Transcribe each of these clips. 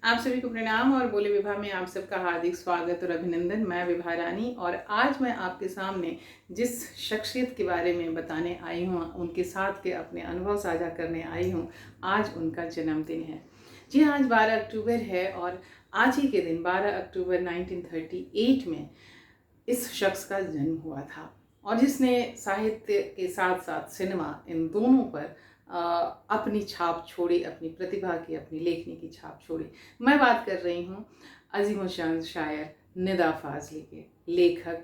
आप सभी को प्रणाम और बोले विभा में आप सबका हार्दिक स्वागत और अभिनंदन। मैं विभा रानी और आज मैं आपके सामने जिस शख्सियत के बारे में बताने आई हूँ, उनके साथ के अपने अनुभव साझा करने आई हूँ। आज उनका जन्मदिन है। जी हाँ, आज 12 अक्टूबर है और आज ही के दिन 12 अक्टूबर 1938 में इस शख्स का जन्म हुआ था और जिसने साहित्य के साथ साथ सिनेमा, इन दोनों पर अपनी छाप छोड़ी, अपनी प्रतिभा की, अपनी लेखनी की छाप छोड़ी। मैं बात कर रही हूँ अज़ीमुशान शायर निदा फ़ाज़ली के, लेखक,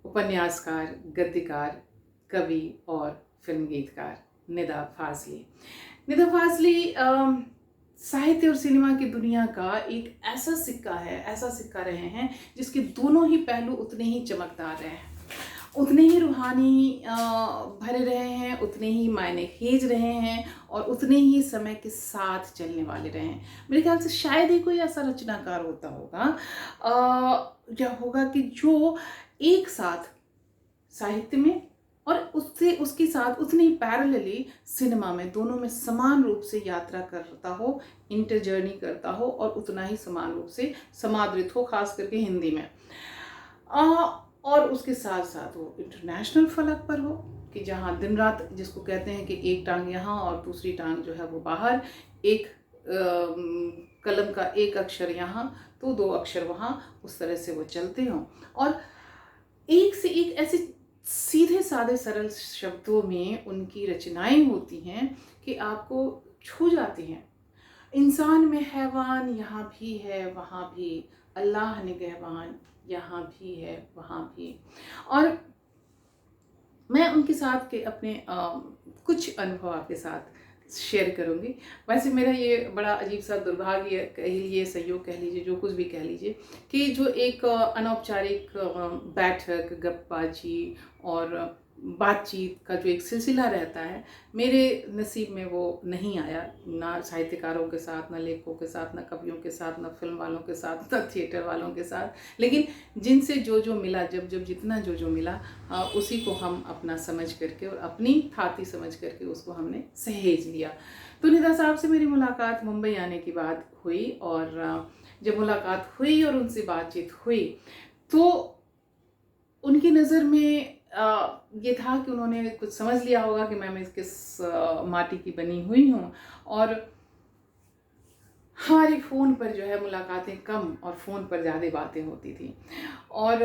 उपन्यासकार, गद्यकार, कवि और फिल्म गीतकार निदा फ़ाज़ली। निदा फ़ाज़ली साहित्य और सिनेमा की दुनिया का एक ऐसा सिक्का है, ऐसा सिक्का रहे हैं जिसके दोनों ही पहलू उतने ही चमकदार रहे हैं, उतने ही रूहानी भरे रहे हैं, उतने ही मायने खेज रहे हैं और उतने ही समय के साथ चलने वाले रहे हैं। मेरे ख्याल से शायद ही कोई ऐसा रचनाकार होता होगा या होगा कि जो एक साथ साहित्य में और उससे उसके साथ उतनी ही पैरेलली सिनेमा में, दोनों में समान रूप से यात्रा करता हो, इंटर जर्नी करता हो और उतना ही समान रूप से समादृत हो, खास करके हिंदी में। और उसके साथ साथ वो इंटरनेशनल फलक पर हो कि जहाँ दिन रात, जिसको कहते हैं कि एक टांग यहाँ और दूसरी टांग जो है वो बाहर, एक कलम का एक अक्षर यहाँ तो दो अक्षर वहाँ, उस तरह से वो चलते हों और एक से एक ऐसे सीधे साधे सरल शब्दों में उनकी रचनाएं होती हैं कि आपको छू जाती हैं। इंसान में हैवान यहाँ भी है वहाँ भी, अल्लाह निगहबान यहाँ भी है वहाँ भी। और मैं उनके साथ के अपने कुछ अनुभव आपके साथ शेयर करूँगी। वैसे मेरा ये बड़ा अजीब सा दुर्भाग्य कह लीजिए, सहयोग कह लीजिए, जो कुछ भी कह लीजिए, कि जो एक अनौपचारिक बैठक, गप्पाजी और बातचीत का जो एक सिलसिला रहता है, मेरे नसीब में वो नहीं आया। ना साहित्यकारों के साथ, ना लेखकों के साथ, ना कवियों के साथ, ना फिल्म वालों के साथ, ना थिएटर वालों के साथ। लेकिन जिनसे जो जो मिला, जब जब जितना जो जो मिला, उसी को हम अपना समझ करके और अपनी थाती समझ करके उसको हमने सहेज लिया। तो निदा साहब से मेरी मुलाकात मुंबई आने की बात हुई और जब मुलाकात हुई और उनसे बातचीत हुई तो उनकी नज़र में ये था कि उन्होंने कुछ समझ लिया होगा कि मैं किस माटी की बनी हुई हूँ। और हमारी फ़ोन पर जो है मुलाकातें कम और फ़ोन पर ज़्यादा बातें होती थी। और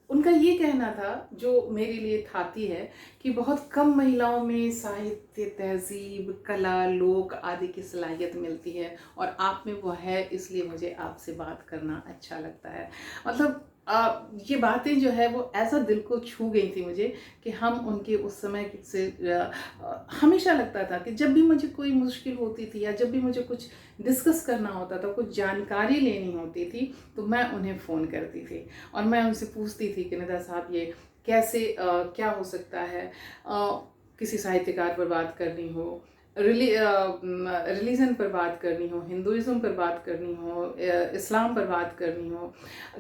उनका ये कहना था, जो मेरे लिए थाती है, कि बहुत कम महिलाओं में साहित्य, तहज़ीब, कला, लोक आदि की सलाहियत मिलती है और आप में वो है, इसलिए मुझे आपसे बात करना अच्छा लगता है। मतलब ये बातें जो है वो ऐसा दिल को छू गई थी मुझे कि हम उनके उस समय से हमेशा लगता था कि जब भी मुझे कोई मुश्किल होती थी या जब भी मुझे कुछ डिस्कस करना होता था, कुछ जानकारी लेनी होती थी, तो मैं उन्हें फ़ोन करती थी और मैं उनसे पूछती थी कि निदा साहब ये कैसे क्या हो सकता है। किसी साहित्यकार पर बात करनी हो, रिलीजन पर बात करनी हो, हिंदुइज़्म पर बात करनी हो, इस्लाम पर बात करनी हो,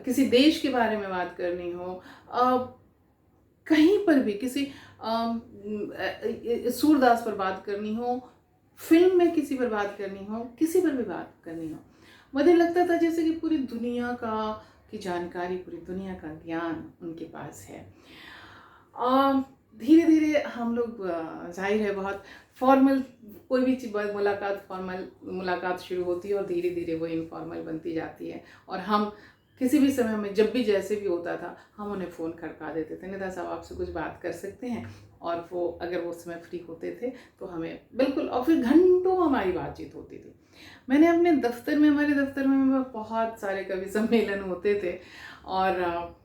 किसी देश के बारे में बात करनी हो, कहीं पर भी किसी सूरदास पर बात करनी हो, फिल्म में किसी पर बात करनी हो, किसी पर भी बात करनी हो, मुझे लगता था जैसे कि पूरी दुनिया का की जानकारी, पूरी दुनिया का ज्ञान उनके पास है। धीरे धीरे हम लोग जाहिर है बहुत फॉर्मल, कोई भी मुलाकात फॉर्मल मुलाकात शुरू होती है और धीरे धीरे वो इनफॉर्मल बनती जाती है। और हम किसी भी समय में जब भी जैसे भी होता था, हम उन्हें फ़ोन खड़का देते थे, निदा साहब आपसे कुछ बात कर सकते हैं। और वो अगर वो समय फ्री होते थे तो हमें बिल्कुल, और फिर घंटों हमारी बातचीत होती थी। मैंने अपने दफ्तर में, हमारे दफ्तर में बहुत सारे कवि सम्मेलन होते थे और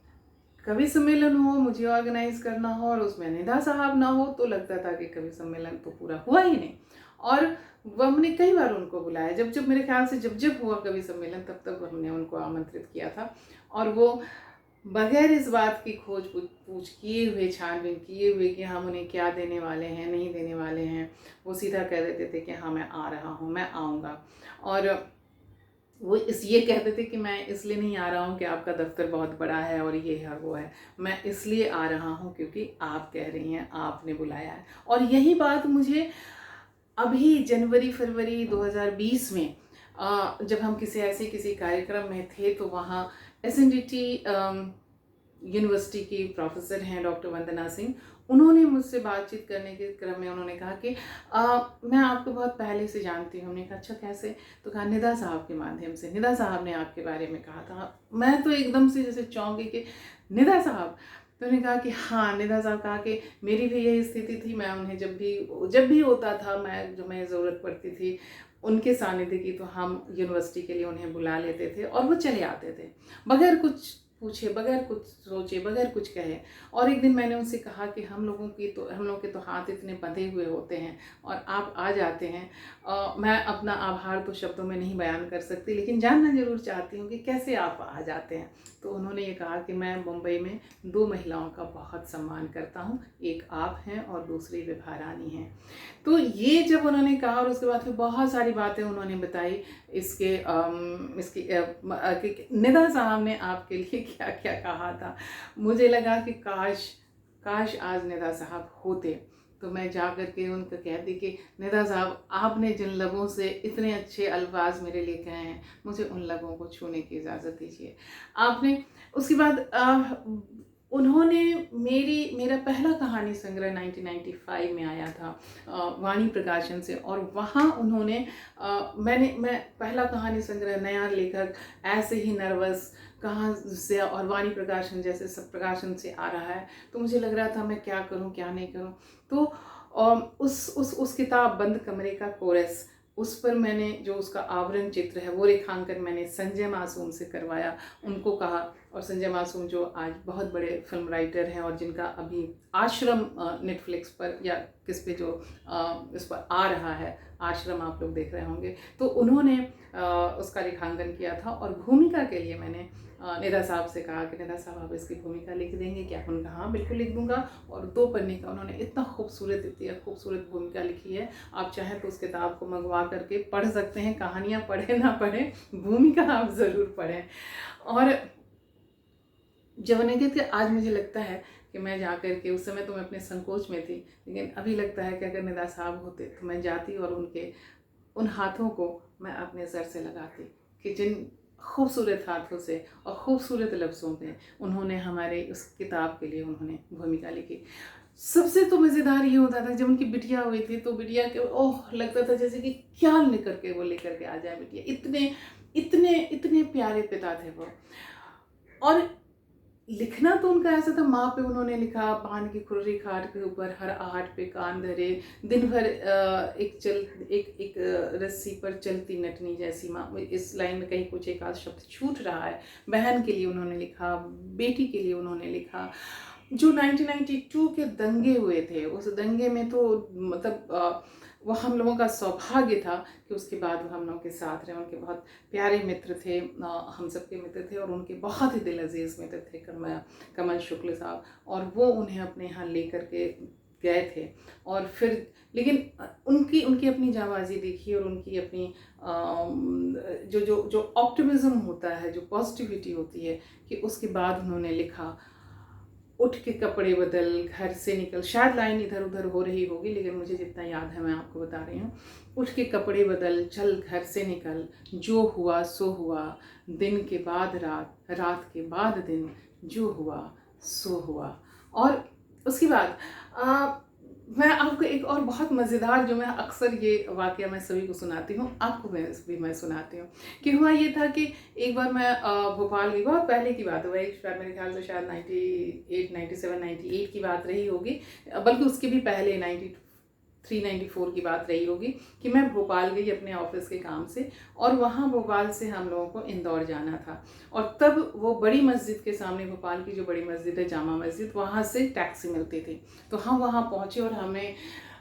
कवि सम्मेलन हो, मुझे ऑर्गेनाइज करना हो और उसमें निदा साहब ना हो तो लगता था कि कवि सम्मेलन तो पूरा हुआ ही नहीं। और वो हमने कई बार उनको बुलाया, जब जब मेरे ख्याल से जब जब हुआ कवि सम्मेलन तब तब हमने उनको आमंत्रित किया था। और वो बगैर इस बात की खोज पूछ किए हुए, छानबीन किए हुए कि हम उन्हें क्या देने वाले हैं, नहीं देने वाले हैं, वो सीधा कह देते थे कि हाँ मैं आ रहा हूँ, मैं आऊँगा। और वो ये कहते थे कि मैं इसलिए नहीं आ रहा हूँ कि आपका दफ्तर बहुत बड़ा है और ये है वो है, मैं इसलिए आ रहा हूँ क्योंकि आप कह रही हैं, आपने बुलाया है। और यही बात मुझे अभी जनवरी फरवरी 2020 में जब हम किसी कार्यक्रम में थे तो वहाँ SNDT यूनिवर्सिटी की प्रोफेसर हैं डॉक्टर वंदना सिंह, उन्होंने मुझसे बातचीत करने के क्रम में उन्होंने कहा कि मैं आपको बहुत पहले से जानती हूँ। हमने कहा अच्छा कैसे? तो कहा निदा साहब के माध्यम से, निदा साहब ने आपके बारे में कहा था। मैं तो एकदम से जैसे चौंक गई कि निदा साहब। तो उन्होंने कहा कि हाँ, निदा साहब कहा कि मेरी भी यही स्थिति थी, मैं उन्हें जब भी होता था, मैं ज़रूरत पड़ती थी उनके सानिध्य की, तो हम यूनिवर्सिटी के लिए उन्हें बुला लेते थे और वो चले आते थे बगैर कुछ पूछे, बगैर कुछ सोचे, बगैर कुछ कहे। और एक दिन मैंने उनसे कहा कि हम लोग के तो हाथ इतने बंधे हुए होते हैं और आप आ जाते हैं। मैं अपना आभार तो शब्दों में नहीं बयान कर सकती, लेकिन जानना ज़रूर चाहती हूँ कि कैसे आप आ जाते हैं। तो उन्होंने ये कहा कि मैं मुंबई में 2 महिलाओं का बहुत सम्मान करता हूँ, एक आप हैं और दूसरी विभा रानी हैं। तो ये जब उन्होंने कहा और उसके बाद फिर बहुत सारी बातें उन्होंने बताई कि निदा साहब ने आपके लिए क्या क्या कहा था। मुझे लगा कि काश आज निदा साहब होते तो मैं जा कर के उनको कहती कि निदा साहब, आपने जिन लबों से इतने अच्छे अल्फाज मेरे लिए कहे हैं, मुझे उन लबों को छूने की इजाज़त दीजिए। आपने उसके बाद उन्होंने मेरा पहला कहानी संग्रह 1995 में आया था वाणी प्रकाशन से, और वहाँ उन्होंने मैं पहला कहानी संग्रह, नया लेखक, ऐसे ही नर्वस कहाँ से, और वाणी प्रकाशन जैसे सब प्रकाशन से आ रहा है, तो मुझे लग रहा था मैं क्या करूँ क्या नहीं करूँ। तो उस किताब बंद कमरे का कोरस, उस पर मैंने जो उसका आवरण चित्र है वो रेखांकन मैंने संजय मासूम से करवाया। उनको कहा, और संजय मासूम जो आज बहुत बड़े फिल्म राइटर हैं और जिनका अभी आश्रम नेटफ्लिक्स पर या किस पे जो इस पर आ रहा है, आश्रम आप लोग देख रहे होंगे, तो उन्होंने उसका रेखांकन किया था। और भूमिका के लिए मैंने निदा साहब से कहा कि निदा साहब आप इसकी भूमिका लिख देंगे क्या? उन्होंने कहा हाँ बिल्कुल लिख दूंगा। और 2 पन्ने का उन्होंने इतनी खूबसूरत भूमिका लिखी है, आप चाहें तो उस किताब को मंगवा करके पढ़ सकते हैं। कहानियाँ पढ़े ना पढ़े, भूमिका आप ज़रूर पढ़ें। और जब उन्हें कहते आज मुझे लगता है कि मैं जा कर के, उस समय तो मैं अपने संकोच में थी, लेकिन अभी लगता है कि अगर निदा साहब होते तो मैं जाती और उन हाथों को मैं अपने सर से लगाती कि जिन खूबसूरत हाथों से और खूबसूरत लफ्ज़ों में उन्होंने हमारे उस किताब के लिए उन्होंने भूमिका लिखी। सबसे तो मज़ेदार ये होता था जब उनकी बिटिया हुई थी, तो बिटिया के ओह लगता था जैसे कि क्या लेकर के वो लेकर के आ जाए बिटिया। इतने इतने इतने प्यारे पिता थे वो। और लिखना तो उनका ऐसा था, माँ पे उन्होंने लिखा, पान की खुर्री खाट के ऊपर हर आहट पे कान धरे, दिन भर एक रस्सी पर चलती नटनी जैसी माँ। इस लाइन में कहीं कुछ एक आध शब्द छूट रहा है। बहन के लिए उन्होंने लिखा, बेटी के लिए उन्होंने लिखा। जो 1992 के दंगे हुए थे, उस दंगे में तो मतलब वो हम लोगों का सौभाग्य था कि उसके बाद वो हम लोगों के साथ रहे। उनके बहुत प्यारे मित्र थे, हम सब के मित्र थे, और उनके बहुत ही दिल अजीज़ मित्र थे कमल शुक्ल साहब, और वो उन्हें अपने यहाँ लेकर के गए थे। और फिर लेकिन उनकी अपनी जांबाजी देखी, और उनकी अपनी जो ऑप्टिमिज्म होता है, जो पॉजिटिविटी होती है, कि उसके बाद उन्होंने लिखा उठ के कपड़े बदल घर से निकल। शायद लाइन इधर उधर हो रही होगी, लेकिन मुझे जितना याद है मैं आपको बता रही हूँ। उठ के कपड़े बदल, चल घर से निकल, जो हुआ सो हुआ, दिन के बाद रात, रात के बाद दिन, जो हुआ सो हुआ। और उसके बाद मैं आपको एक और बहुत मज़ेदार, जो मैं अक्सर ये वाक़या मैं सभी को सुनाती हूँ, आपको मैं सुनाती हूँ, कि हुआ ये था कि एक बार मैं भोपाल गई, बहुत पहले की बात है, वही मेरे ख्याल से शायद 98, 97, 98 की बात रही होगी, बल्कि उसके भी पहले 93, 94 की बात रही होगी, कि मैं भोपाल गई अपने ऑफिस के काम से, और वहाँ भोपाल से हम लोगों को इंदौर जाना था। और तब वो बड़ी मस्जिद के सामने, भोपाल की जो बड़ी मस्जिद है जामा मस्जिद, वहाँ से टैक्सी मिलती थी। तो हम वहाँ पहुँचे और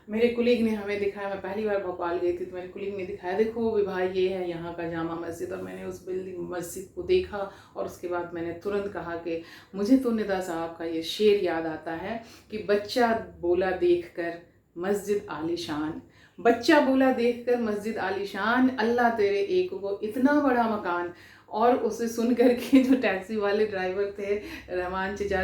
मेरे कुलीग ने हमें दिखाया, मैं पहली बार भोपाल गई थी, तो मेरे कुलीग ने दिखाया, देखो विभा ये है यहाँ का जामा मस्जिद। और मैंने उस बिल्डिंग मस्जिद को देखा, और उसके बाद मैंने तुरंत कहा कि मुझे तो निदा साहब का ये शेर याद आता है कि बच्चा बोला देख कर मस्जिद आलीशान, बच्चा बोला देखकर मस्जिद आलीशान, अल्लाह तेरे एक को इतना बड़ा मकान। और उसे सुन कर के जो टैक्सी वाले ड्राइवर थे, रहमान चचा,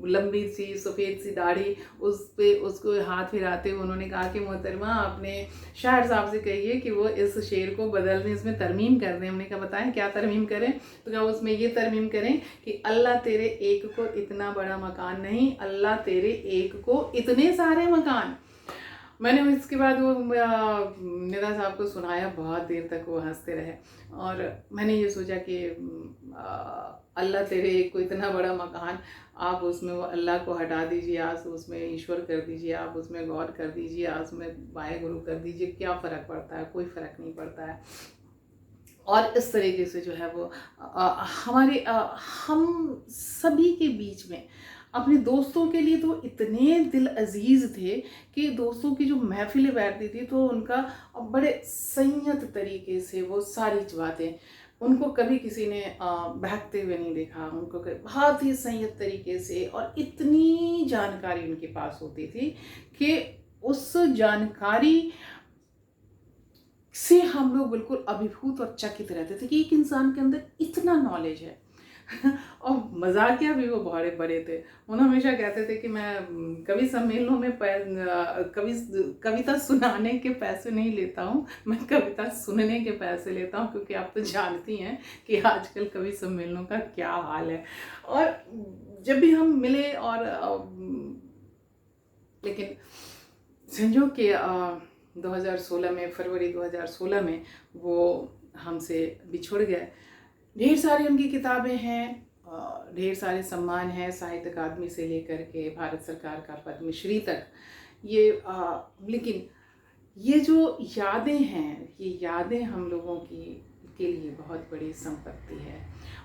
लंबी सी सफ़ेद सी दाढ़ी, उस पे उसको हाथ फिराते हुए उन्होंने कहा कि मोहतरमा अपने शायर साहब से कहिए कि वो इस शेर को बदल दें, इसमें तरमीम कर दें। हमने कहा बताएं क्या तरमीम करें? तो कहा उसमें ये तरमीम करें कि अल्लाह तेरे एक को इतना बड़ा मकान नहीं, अल्लाह तेरे एक को इतने सारे मकान। मैंने इसके बाद वो निदा साहब को सुनाया, बहुत देर तक वो हंसते रहे। और मैंने ये सोचा कि अल्लाह तेरे एक को इतना बड़ा मकान, आप उसमें वो अल्लाह को हटा दीजिए, आप उसमें ईश्वर कर दीजिए, आप उसमें गॉड कर दीजिए, आप उसमें वाहे गुरु कर दीजिए, क्या फ़र्क पड़ता है? कोई फ़र्क नहीं पड़ता है। और इस तरीके से जो है वो हम सभी के बीच में अपने दोस्तों के लिए तो इतने दिल अजीज़ थे कि दोस्तों की जो महफिलें बैठती थी तो उनका बड़े संयत तरीके से वो सारी बातें, उनको कभी किसी ने बहकते हुए नहीं देखा, उनको बहुत ही संयत तरीके से, और इतनी जानकारी उनके पास होती थी कि उस जानकारी से हम लोग बिल्कुल अभिभूत और चकित रहते थे कि एक इंसान के अंदर इतना नॉलेज है। और मजाकिया भी वो बड़े बड़े थे। उन्होंने हमेशा कहते थे कि मैं कवि सम्मेलनों में कविता सुनाने के पैसे नहीं लेता हूँ, मैं कविता सुनने के पैसे लेता हूँ, क्योंकि आप तो जानती हैं कि आजकल कवि सम्मेलनों का क्या हाल है। और जब भी हम मिले और लेकिन संजोग के 2016 में, फरवरी 2016 में वो हमसे बिछुड़ गए। ढेर सारी उनकी किताबें हैं, ढेर सारे सम्मान हैं, साहित्य अकादमी से लेकर के भारत सरकार का पद्मश्री तक। ये लेकिन ये जो यादें हैं, ये यादें हम लोगों की के लिए बहुत बड़ी संपत्ति है,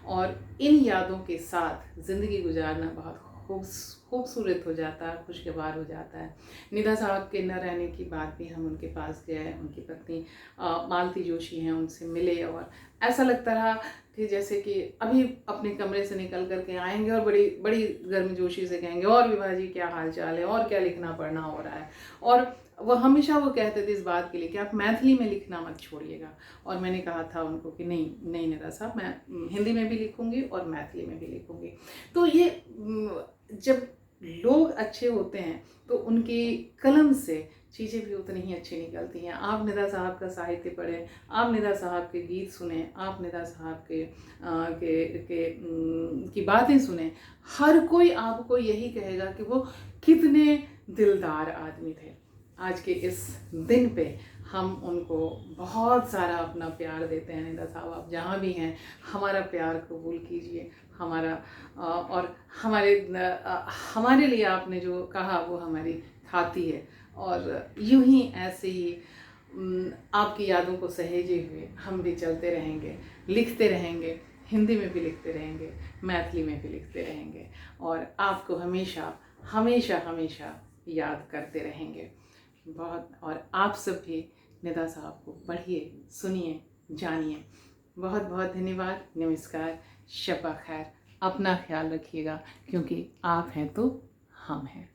और इन यादों के साथ ज़िंदगी गुजारना बहुत खूबसूरत हो जाता है, खुशगवार हो जाता है। निदा साहब के न रहने की बात भी, हम उनके पास गए, उनकी पत्नी मालती जोशी हैं, उनसे मिले, और ऐसा लगता रहा कि जैसे कि अभी अपने कमरे से निकल कर के आएंगे और बड़ी बड़ी गर्मजोशी से कहेंगे, और विभा जी क्या हाल चाल है, और क्या लिखना पढ़ना हो रहा है। और वो हमेशा वो कहते थे इस बात के लिए कि आप मैथिली में लिखना मत छोड़िएगा। और मैंने कहा था उनको कि नहीं नहीं निदा साहब, मैं हिंदी में भी लिखूंगी और मैथिली में भी लिखूंगी। तो ये जब लोग अच्छे होते हैं तो उनकी कलम से चीज़ें भी उतनी ही अच्छी निकलती हैं। आप निदा साहब का साहित्य पढ़ें, आप निदा साहब के गीत सुने, आप निदा साहब की बातें सुने, हर कोई आपको यही कहेगा कि वो कितने दिलदार आदमी थे। आज के इस दिन पे हम उनको बहुत सारा अपना प्यार देते हैं। निदा साहब आप जहाँ भी हैं, हमारा प्यार कबूल कीजिए, हमारा और हमारे लिए आपने जो कहा वो हमारी खाती है। और यूं ही ऐसे ही आपकी यादों को सहेजे हुए हम भी चलते रहेंगे, लिखते रहेंगे, हिंदी में भी लिखते रहेंगे, मैथिली में भी लिखते रहेंगे, और आपको हमेशा हमेशा हमेशा याद करते रहेंगे बहुत। और आप सब भी निदा साहब को पढ़िए, सुनिए, जानिए। बहुत बहुत धन्यवाद, नमस्कार, शब्बा खैर। अपना ख्याल रखिएगा, क्योंकि आप हैं तो हम हैं।